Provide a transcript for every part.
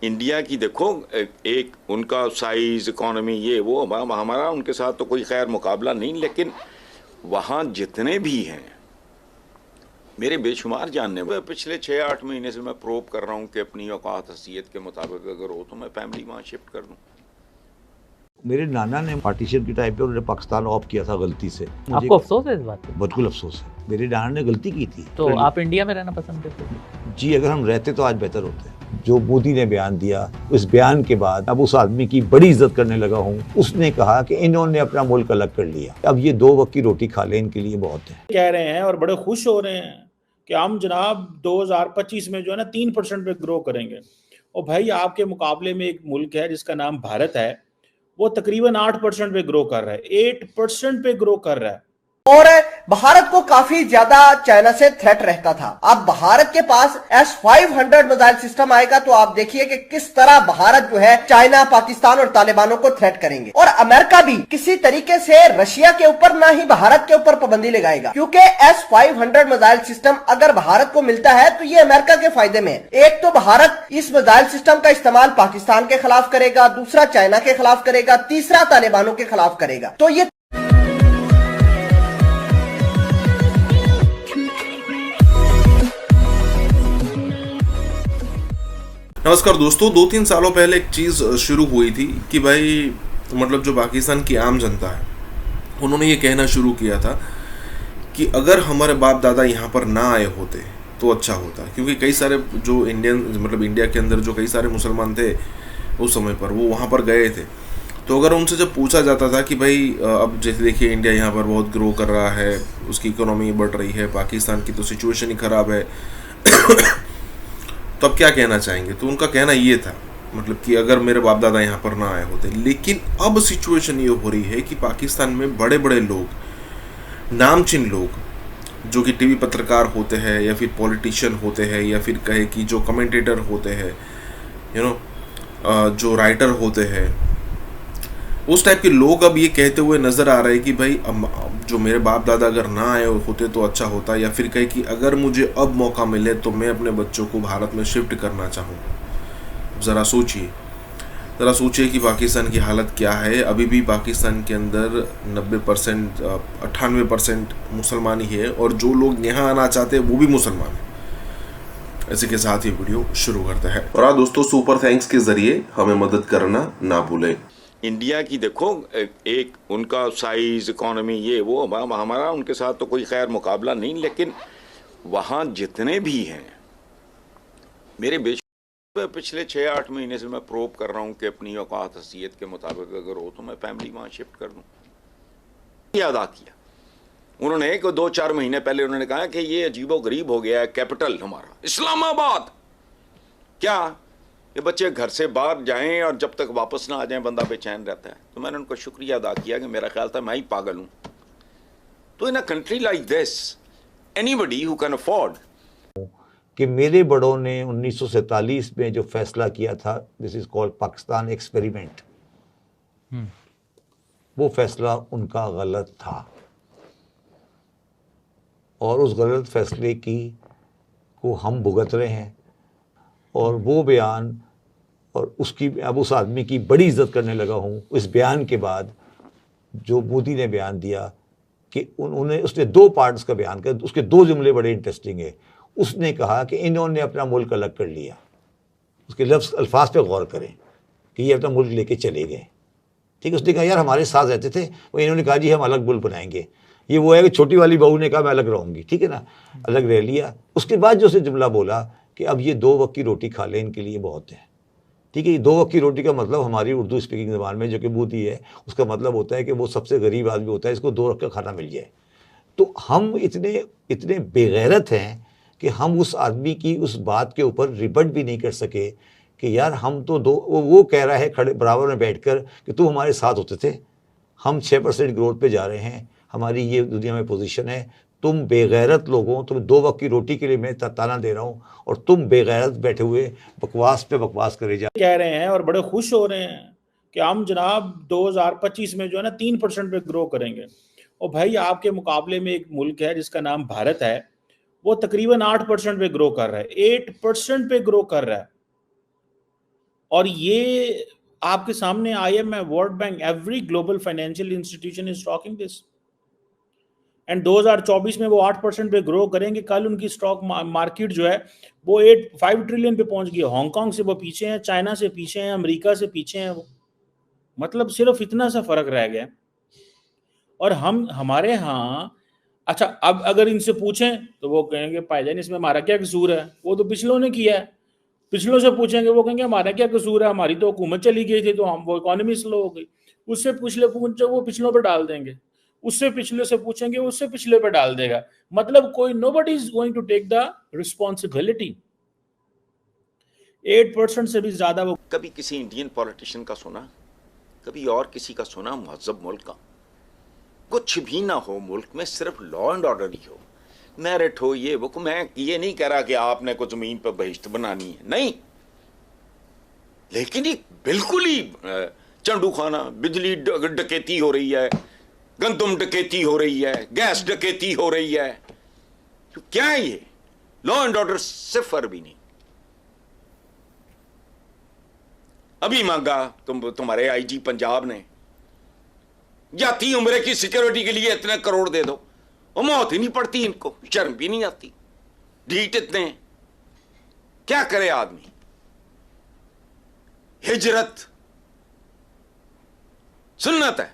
India की देखो, एक उनका साइज, इकोनॉमी, ये वो, हमारा उनके साथ तो कोई खैर मुकाबला नहीं, लेकिन वहाँ जितने भी हैं मेरे बेशुमार जानने में, पिछले 6-8 महीने से मैं प्रोब कर रहा हूँ कि अपनी औकात हसीयत के मुताबिक अगर हो तो मैं फैमिली वहाँ शिफ्ट कर दूँ। मेरे नाना ने पार्टीशन के टाइम पे उन्होंने पाकिस्तान ऑफ किया था गलती से। मुझे आपको अफसोस है इस बात पे? बिल्कुल अफसोस है, मेरे नाना ने गलती की थी। तो आप इंडिया में रहना पसंद करते थे? जी, अगर हम रहते तो आज बेहतर होते। जो मोदी ने बयान दिया, उस बयान के बाद अब उस आदमी की बड़ी इज्जत करने लगा हूँ। उसने कहा कि इन्होंने अपना मुल्क अलग कर लिया, अब ये 2 वक्त की रोटी खा ले इनके लिए बहुत है। कह रहे हैं और बड़े खुश हो रहे हैं कि हम जनाब 2025 में जो है ना 3% पे ग्रो करेंगे। और भाई आपके मुकाबले में एक मुल्क है जिसका नाम भारत है, वो तकरीबन 8% पे ग्रो कर रहा है, 8% पे ग्रो कर रहा है। और भारत को काफी ज्यादा चाइना से थ्रेट रहता था। अब भारत के पास S-500 मिसाइल सिस्टम आएगा तो आप देखिए कि किस तरह भारत जो है चाइना, पाकिस्तान और तालिबानों को थ्रेट करेंगे। और अमेरिका भी किसी तरीके से रशिया के ऊपर ना ही भारत के ऊपर पाबंदी लगाएगा, क्योंकि S-500 मिसाइल सिस्टम अगर भारत को मिलता है तो ये अमेरिका के फायदे में है। एक तो भारत इस मिसाइल सिस्टम का इस्तेमाल पाकिस्तान के खिलाफ करेगा, दूसरा चाइना के खिलाफ करेगा, तीसरा तालिबानों के खिलाफ करेगा। तो ये नमस्कार दोस्तों, 2-3 सालों पहले एक चीज़ शुरू हुई थी कि भाई मतलब जो पाकिस्तान की आम जनता है उन्होंने ये कहना शुरू किया था कि अगर हमारे बाप दादा यहाँ पर ना आए होते तो अच्छा होता, क्योंकि कई सारे जो इंडियन मतलब इंडिया के अंदर जो कई सारे मुसलमान थे उस समय पर वो वहाँ पर गए थे। तो अगर उनसे जब पूछा जाता था कि भाई अब जैसे देखिए इंडिया यहाँ पर बहुत ग्रो कर रहा है, उसकी इकोनॉमी बढ़ रही है, पाकिस्तान की तो सिचुएशन ही ख़राब है तो अब क्या कहना चाहेंगे, तो उनका कहना ये था मतलब कि अगर मेरे बाप दादा यहाँ पर ना आए होते। लेकिन अब सिचुएशन ये हो रही है कि पाकिस्तान में बड़े बड़े लोग, नामचीन लोग जो कि टीवी पत्रकार होते हैं या फिर पॉलिटिशियन होते हैं या फिर कहे कि जो कमेंटेटर होते हैं, जो राइटर होते हैं, उस टाइप के लोग अब ये कहते हुए नज़र आ रहे हैं कि भाई जो मेरे बाप दादा अगर ना आए होते तो अच्छा होता, या फिर कहे कि अगर मुझे अब मौका मिले तो मैं अपने बच्चों को भारत में शिफ्ट करना चाहूँ। ज़रा सोचिए कि पाकिस्तान की हालत क्या है। अभी भी पाकिस्तान के अंदर 90% 98% मुसलमान ही है, और जो लोग यहाँ आना चाहते हैं वो भी मुसलमान हैं। इसी के साथ ये वीडियो शुरू करता है। और हाँ दोस्तों, सुपर थैंक्स के ज़रिए हमें मदद करना ना भूलें। इंडिया की देखो, एक उनका साइज, इकोनॉमी, ये वो, हमारा उनके साथ तो कोई खैर मुकाबला नहीं, लेकिन वहाँ जितने भी हैं मेरे पिछले 6-8 महीने से मैं प्रोब कर रहा हूँ कि अपनी औकात हसीयत के मुताबिक अगर हो तो मैं फैमिली वहाँ शिफ्ट कर दूँ। अदा किया उन्होंने, 2-4 महीने पहले उन्होंने कहा कि ये अजीबो गरीब हो गया है कैपिटल हमारा इस्लामाबाद। क्या ये बच्चे घर से बाहर जाएं और जब तक वापस ना आ जाएं बंदा बेचैन रहता है। तो मैंने उनको शुक्रिया अदा किया कि मेरा ख्याल था मैं ही पागल हूं। तो in a country like this anybody who can afford, कि मेरे बड़ों ने 1947 में जो फैसला किया था, this is called Pakistan experiment, वो फैसला उनका गलत था, और उस गलत फैसले को हम भुगत रहे हैं। और वो बयान और उसकी अब उस आदमी की बड़ी इज्जत करने लगा हूँ। इस बयान के बाद जो मोदी ने बयान दिया कि उसने 2 पार्ट्स का बयान किया, उसके 2 जुमले बड़े इंटरेस्टिंग है। उसने कहा कि इन्होंने अपना मुल्क अलग कर लिया। उसके अल्फाज पे गौर करें कि ये अपना मुल्क लेके चले गए। ठीक है, उसने कहा यार हमारे साथ रहते थे, वो इन्होंने कहा जी हम अलग मुल्क बनाएंगे। ये वो है कि छोटी वाली बहू ने कहा मैं अलग रहूँगी, ठीक है ना, अलग रह लिया। उसके बाद जो उसने जुमला बोला कि अब ये 2 वक्त की रोटी खा ले इनके लिए बहुत है। ठीक है, ये 2 वक्त की रोटी का मतलब हमारी उर्दू स्पीकिंग ज़बान में जो कि बूती है, उसका मतलब होता है कि वो सबसे गरीब आदमी होता है, इसको 2 वक्त का खाना मिल जाए। तो हम इतने बेगैरत हैं कि हम उस आदमी की उस बात के ऊपर रिबट भी नहीं कर सके कि यार हम तो वो कह रहा है खड़े बराबर में बैठकर कि तुम हमारे साथ होते थे, हम 6% ग्रोथ पे जा रहे हैं, हमारी ये दुनिया में पोजीशन है, तुम बेगैरत लोगों, तुम 2 वक्त की रोटी के लिए मैं ताना दे रहा हूँ और तुम बेगैरत बैठे हुए बकवास पे बकवास करे जा कह रहे हैं और बड़े खुश हो रहे हैं कि हम जनाब 2025 में जो है ना 3% पे ग्रो करेंगे। और भाई आपके मुकाबले में एक मुल्क है जिसका नाम भारत है, वो तकरीबन 8% पे ग्रो कर रहा है, 8% पे ग्रो कर रहा है। और ये आपके सामने IMF, world bank, every global financial institution is talking this. And 2024 में वो 8% पे ग्रो करेंगे। कल उनकी स्टॉक मार्केट जो है वो 5 ट्रिलियन पे पहुंच गई है। हांगकांग से वो पीछे हैं, चाइना से पीछे हैं, अमेरिका से पीछे हैं। वो मतलब सिर्फ इतना सा फर्क रह गया। और हम हमारे यहाँ, अच्छा अब अगर इनसे पूछें तो वो कहेंगे भाईजान इसमें हमारा क्या कसूर है, वो तो पिछलों ने किया है। पिछलों से पूछेंगे वो कहेंगे हमारा क्या कसूर है, हमारी तो हुकूमत चली गई थी तो हम वो इकोनॉमी स्लो हो गई। उससे पिछले पूछे वो पिछलों पर डाल देंगे, उससे पिछले से पूछेंगे उससे पिछले पे डाल देगा। मतलब कोई nobody is going to take the responsibility. 8% से भी ज्यादा वो कभी किसी इंडियन पॉलिटिशियन का सुना, कभी और किसी का सुना मुहज्जब मुल्क का? कुछ भी ना हो मुल्क में, सिर्फ लॉ एंड ऑर्डर ही हो, मेरिट हो, ये वो। मैं ये नहीं कह रहा कि आपने को जमीन पर बहिश्त बनानी है, नहीं, लेकिन ये बिल्कुल ही चंडू खाना, बिजली डकैती हो रही है, गंदम डकैती हो रही है, गैस डकैती हो रही है। तो क्या है ये? लॉ एंड ऑर्डर सिफर भी नहीं। अभी मांगा तुम्हारे IG पंजाब ने, जाती उम्र की सिक्योरिटी के लिए इतने करोड़ दे दो, और मौत ही नहीं पड़ती इनको, शर्म भी नहीं आती, ढीठ इतने। क्या करे आदमी? हिजरत सुन्नत है,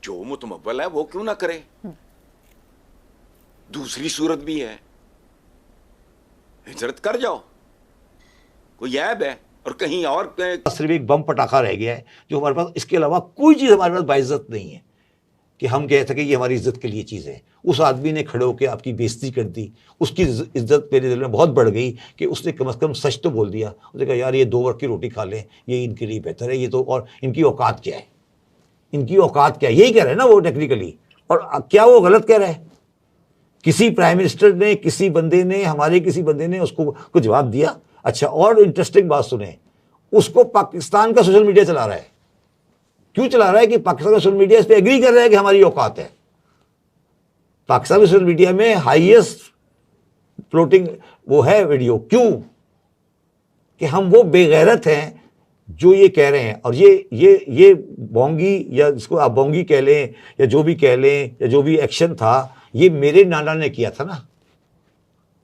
जो मुतमव्वल है वो क्यों ना करे। दूसरी सूरत भी है, हिजरत कर जाओ, कोई ऐब है? और कहीं और सिर्फ एक बम पटाखा रह गया है जो हमारे पास, इसके अलावा कोई चीज़ हमारे पास बाइज्जत नहीं है कि हम कह सके ये हमारी इज्जत के लिए चीज़ है। उस आदमी ने खड़े होकर आपकी बेइज्जती कर दी, उसकी इज्जत मेरे दिल में बहुत बढ़ गई कि उसने कम से कम सच तो बोल दिया। उसने कहा यार ये 2 वक्त की रोटी खा लें, ये इनके लिए बेहतर है, ये तो, और इनकी औकात क्या है, इनकी औकात क्या है, यही कह रहे हैं ना वो टेक्निकली। और क्या वो गलत कह रहे हैं? किसी प्राइम मिनिस्टर ने, किसी बंदे ने, हमारे किसी बंदे ने उसको कुछ जवाब दिया? अच्छा, और इंटरेस्टिंग बात सुने, उसको पाकिस्तान का सोशल मीडिया चला रहा है। क्यों चला रहा है? कि पाकिस्तान का सोशल मीडिया इस पे एग्री कर रहा है कि हमारी औकात है। पाकिस्तान के सोशल मीडिया में हाईएस्ट फ्लोटिंग वो है वीडियो। क्यों? कि हम वो बेगैरत हैं जो ये कह रहे हैं। और ये बोंगी, या इसको आप बोंगी कह लें या जो भी कह लें, या जो भी एक्शन था, ये मेरे नाना ने किया था ना।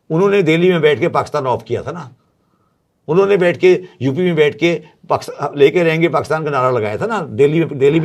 उन्होंने दिल्ली में बैठ के पाकिस्तान ऑफ किया था ना। उन्होंने बैठ के यूपी में बैठ के पाकिस्तान लेके रहेंगे पाकिस्तान का नारा लगाया था ना। दिल्ली में